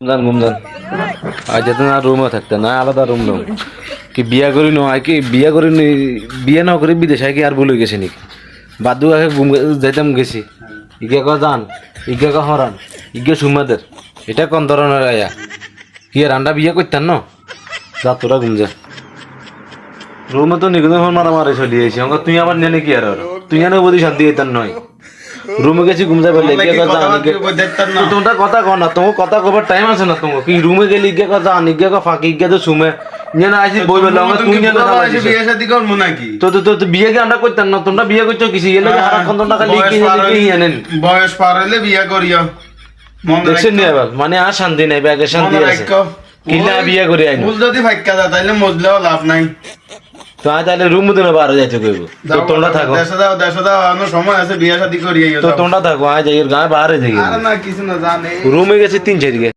জান গুমজান আজ যেতে না রুমে থাকতে না আলাদা রুম নাও কি বিয়া করি নয় কি বিয়া করি বিয়া না করি বিদেশ কি আর ভুলে গেছে নাকি বাদু আগে ঘুম যাইতাম গেছি ইগে ক জান ইগে ক হরান ইগে সুমাদের এটা কোন ধরনের আয়া কি আর আন্ডা বিয়া করতেন না যা তোরা ঘুম যা রুমে তো নিগুন মারামারি চলি আইছি আমাকে তুই আবার নেনে কি আর তুই এনে বুঝি শান্তি হইতাম নয় রুমে গেছি ঘুম যাবে তোমরা কথা কও না তোমার কথা কবার টাইম আছে না তোমার কি রুমে গেলি ইগে কথা আনিগে কা ফাঁকি ইগে তো সুমে না আইছি বই বললাম তুই না বিয়ে শাদী করবো নাকি তো বিয়ে কি আমরা করতাম না তোমরা বিয়ে করছো কিছু এলে সারাক্ষণ তোমরা খালি কি আনেন বয়স পার হইলে বিয়ে করিও দেখছেন নি এবার মানে আর শান্তি নাই ব্যাগে শান্তি আছে কিনা বিয়ে করে আইন মুজ যদি ফাইক্কা দা তাইলে মজলেও লাভ নাই তো আজ তাহলে রুম মধ্যে না বার যাইতে কইব তো তোমরা থাকো দেশে দাও অন্য সময় আছে বিয়ে শাদী করিয়ে তো তোমরা থাকো আজ এই গায়ে বাইরে যাই আর না কিছু না জানে রুমে গেছে 3-4 দিকে